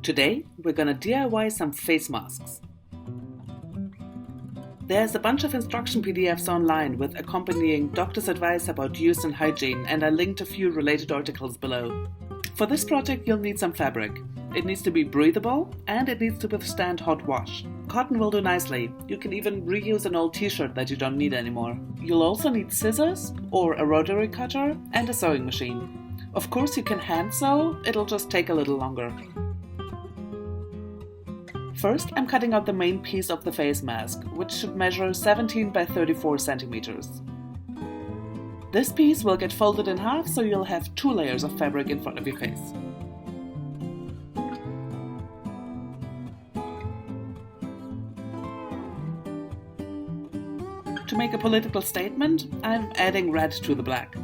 Today, we're gonna DIY some face masks. There's a bunch of instruction PDFs online with accompanying doctor's advice about use and hygiene, and I linked a few related articles below. For this project, you'll need some fabric. It needs to be breathable, and it needs to withstand hot wash. Cotton will do nicely. You can even reuse an old t-shirt that you don't need anymore. You'll also need scissors, or a rotary cutter, and a sewing machine. Of course, you can hand sew, it'll just take a little longer. First, I'm cutting out the main piece of the face mask, which should measure 17 by 34 centimeters. This piece will get folded in half, so you'll have 2 layers of fabric in front of your face. To make a political statement, I'm adding red to the black.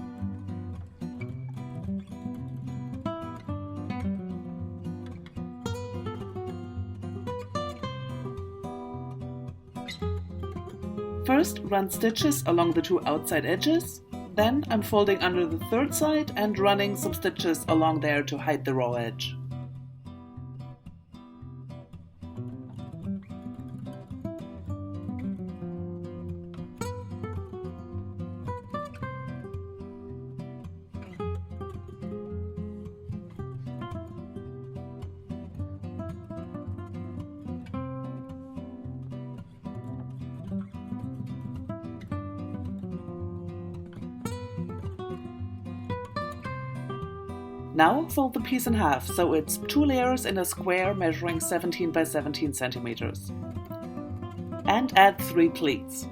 First, run stitches along the 2 outside edges, then unfolding under the 3rd side and running some stitches along there to hide the raw edge. Now fold the piece in half, so it's 2 layers in a square measuring 17 by 17 centimeters. And add 3 pleats.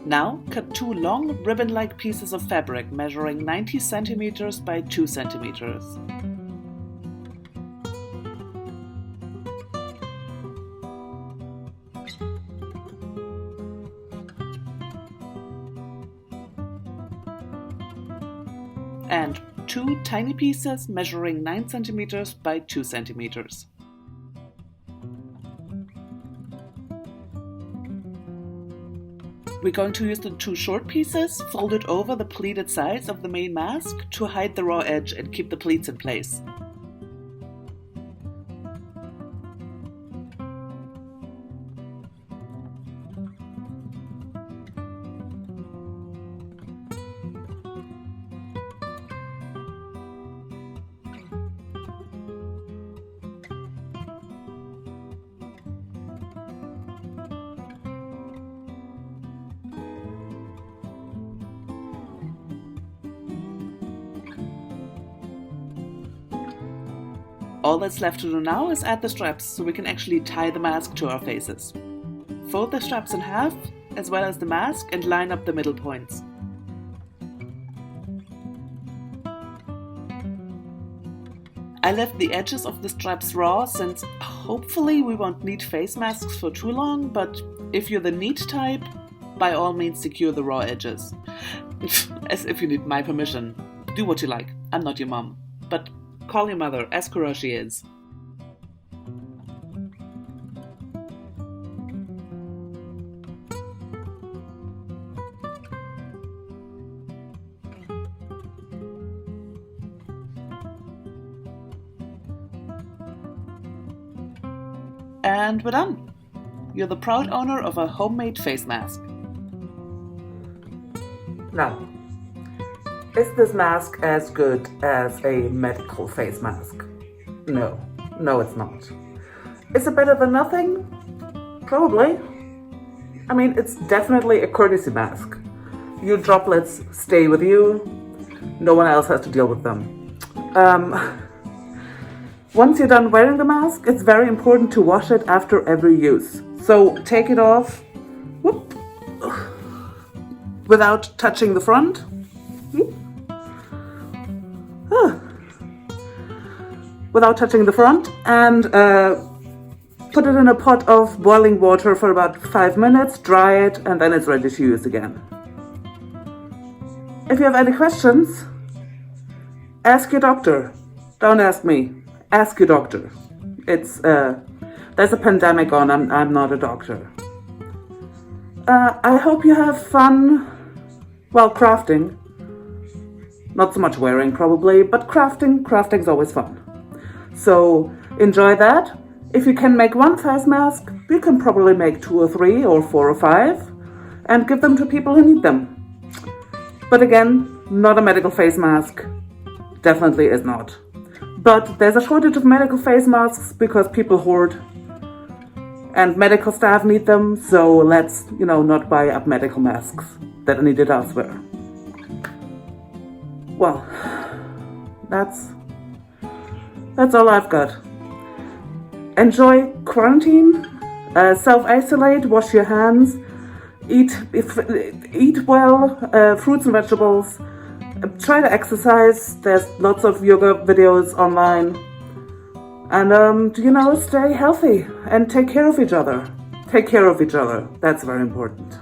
Now cut 2 long ribbon-like pieces of fabric measuring 90 centimeters by 2 centimeters. And 2 tiny pieces measuring 9 centimeters by 2 centimeters. We're going to use the 2 short pieces folded over the pleated sides of the main mask to hide the raw edge and keep the pleats in place. All that's left to do now is add the straps so we can actually tie the mask to our faces. Fold the straps in half, as well as the mask, and line up the middle points. I left the edges of the straps raw since hopefully we won't need face masks for too long, but if you're the neat type, by all means secure the raw edges. As if you need my permission. Do what you like, I'm not your mom. But call your mother, ask her how she is. And we're done. You're the proud owner of a homemade face mask. Now, is this mask as good as a medical face mask? No, it's not. Is it better than nothing? Probably. I mean, it's definitely a courtesy mask. Your droplets stay with you. No one else has to deal with them. Once you're done wearing the mask, it's very important to wash it after every use. So take it off without touching the front. Without touching the front, and put it in a pot of boiling water for about 5 minutes, dry it, and then it's ready to use again. If you have any questions, ask your doctor. Don't ask me. Ask your doctor. It's there's a pandemic on. I'm not a doctor. I hope you have fun while crafting. Not so much wearing probably, but crafting's always fun. So enjoy that. If you can make one face mask, you can probably make 2 or 3 or 4 or 5 and give them to people who need them. But again, not a medical face mask. Definitely is not. But there's a shortage of medical face masks because people hoard and medical staff need them, so let's, not buy up medical masks that are needed elsewhere. Well, that's all I've got. Enjoy quarantine, self-isolate, wash your hands, eat well, fruits and vegetables, try to exercise. There's lots of yoga videos online. And, stay healthy and take care of each other. Take care of each other. That's very important.